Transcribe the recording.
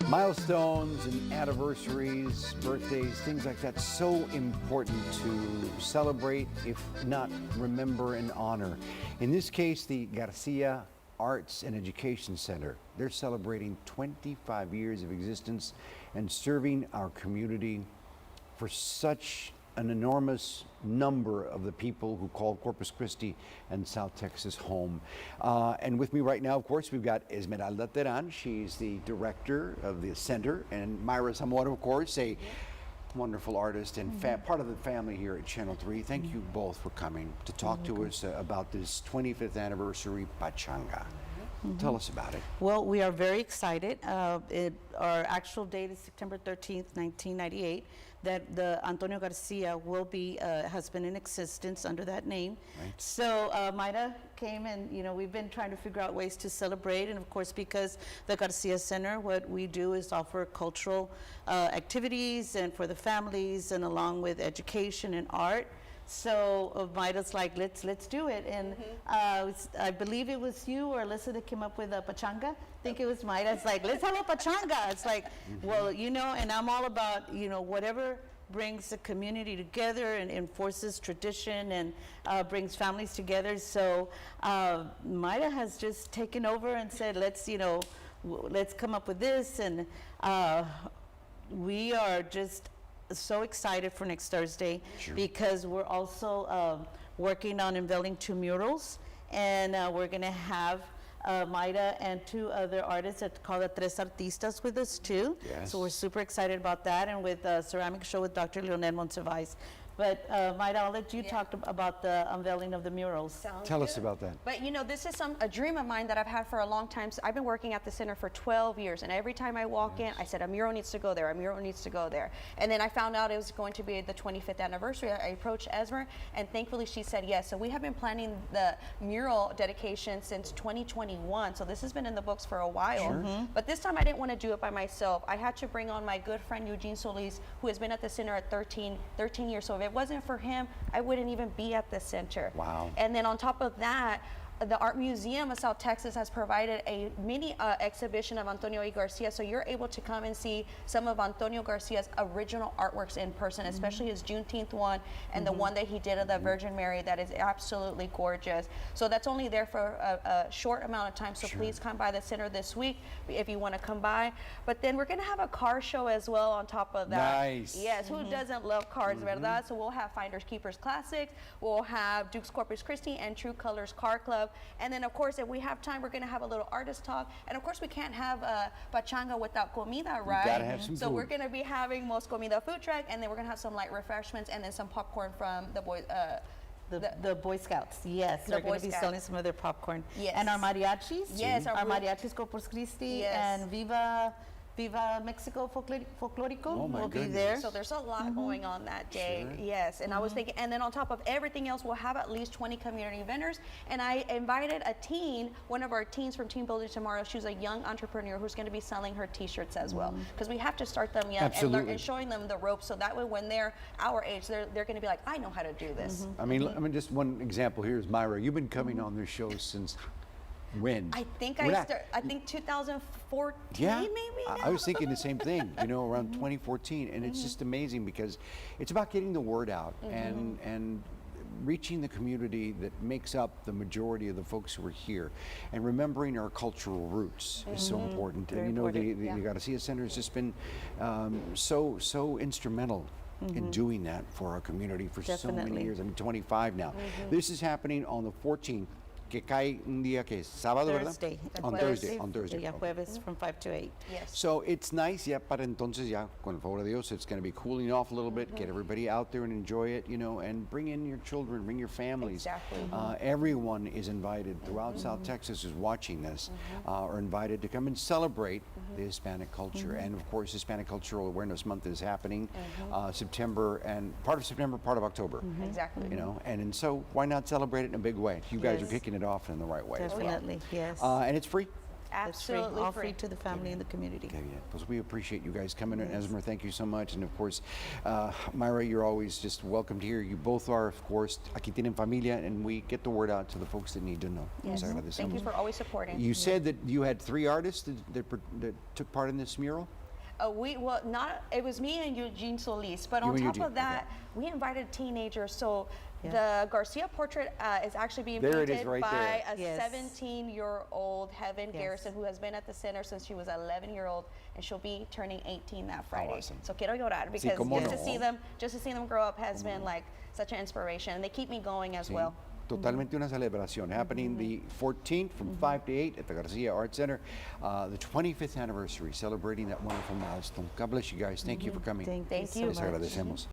Milestones and anniversaries, birthdays, things like that, so important to celebrate, if not remember and honor. In this case, the Garcia Arts and Education Center, they're celebrating 25 years of existence and serving our community for such an enormous number of the people who call Corpus Christi and South Texas home. And with me right now, of course, we've got Esmeralda Teran. She's the director of the center, and Myra Zamora, of course, a wonderful artist and part of the family here at Channel 3. Thank you both for coming to talk to us about this 25th anniversary Pachanga. Tell us about it. Well, we are very excited. Our actual date is September 13th, 1998, that the Antonio Garcia will be, has been in existence under that name. Right. So Mayra came and, we've been trying to figure out ways to celebrate. And of course, because the Garcia Center, what we do is offer cultural activities and for the families and along with education and art. So Mayra's like, let's do it. And I believe it was you or Alyssa that came up with a pachanga. I think it was Mayra. It's like, let's have a pachanga. It's like, well, and I'm all about, whatever brings the community together and enforces tradition and brings families together. So Mayra has just taken over and said, let's come up with this. And we are just so excited for next Thursday. Sure. Because we're also working on unveiling 2 murals, and we're going to have Mayra and 2 other artists that call it Tres Artistas with us too. Yes. So we're super excited about that, and with ceramic show with Dr. Leonel Monsivais. But Mayra, I'll let you talk about the unveiling of the murals. Tell us about that. But this is a dream of mine that I've had for a long time. So I've been working at the center for 12 years, and every time I walk in, I said, a mural needs to go there, a mural needs to go there. And then I found out it was going to be the 25th anniversary. I approached Esmer, and thankfully she said yes. So we have been planning the mural dedication since 2021. So this has been in the books for a while. Sure. But this time I didn't want to do it by myself. I had to bring on my good friend Eugene Solis, who has been at the center at 13 years. So if it wasn't for him, I wouldn't even be at the center. Wow. And then on top of that, the Art Museum of South Texas has provided a mini exhibition of Antonio Y. Garcia, so you're able to come and see some of Antonio Garcia's original artworks in person, especially his Juneteenth one and the one that he did of the Virgin Mary that is absolutely gorgeous. So that's only there for a short amount of time, so please come by the center this week if you want to come by. But then we're going to have a car show as well on top of that. Nice. Yes, who doesn't love cars, verdad? So we'll have Finders Keepers Classics, we'll have Duke's Corpus Christi and True Colors Car Club. And then, of course, if we have time, we're going to have a little artist talk. And, of course, we can't have pachanga without comida, right? Gotta have some so food. we're going to be having Most Comida food truck, and then we're going to have some light refreshments and then some popcorn from the boys. The Boy Scouts, yes. They're going to be selling some of their popcorn. Yes. And our mariachis. Yes. Our mariachis Corpus Christi and Viva Mexico Folklorico will be there. So there's a lot going on that day. Sure. Yes, and I was thinking, and then on top of everything else, we'll have at least 20 community vendors. And I invited a teen, one of our teens from Team Building Tomorrow. She's a young entrepreneur who's going to be selling her T-shirts as well, because we have to start them young and showing them the ropes, so that way when they're our age, they're going to be like, I know how to do this. I mean, just one example here is Myra. You've been coming on this show since when? I think I think 2014 maybe. I was thinking the same thing, around 2014, and it's just amazing because it's about getting the word out and reaching the community that makes up the majority of the folks who are here, and remembering our cultural roots is so important. Very and important, the Garcia Center has just been so instrumental in doing that for our community for so many years. I mean, 25 now. This is happening on the 14th. Que cae un día que es sábado, Thursday. ¿verdad? On Thursday. Yeah, jueves from 5 to 8. Yes. So it's nice, ya para entonces, ya con el favor de Dios, it's going to be cooling off a little bit, get everybody out there and enjoy it, and bring in your children, bring your families. Exactly. Everyone is invited throughout South Texas is watching this, are invited to come and celebrate the Hispanic culture. And of course, Hispanic Cultural Awareness Month is happening September, and part of September, part of October. Exactly. And so why not celebrate it in a big way? You guys are kicking it off in the right way. Definitely, yes. And it's free. That's free, Absolutely all free. free to the family and the community. Okay, yeah. Pues we appreciate you guys coming in. Esmer, thank you so much. And of course, Myra, you're always just welcome here. You both are, of course. Aquí tienen familia, and we get the word out to the folks that need to know. Yes. Les Thank you agradecemos. for always supporting. You said that you had 3 artists that took part in this mural? It was me and Eugene Solis, but You on and top Eugene, of that, we invited teenagers. So Yeah. the Garcia portrait is actually being There it is, painted right by there. a Yes. 17-year-old Heaven Yes. Garrison, who has been at the center since she was 11-year-old, and she'll be turning 18 that Friday. awesome. So quiero llorar because cómo just to no. see them grow up has been like such an inspiration, and they keep me going as Sí, well. totalmente una celebración. Happening the 14th from 5 to 8 at the Garcia Arts Center. The 25th anniversary, celebrating that wonderful milestone. God bless you guys. Thank you for coming. Thank Thank so you. Les much. agradecemos.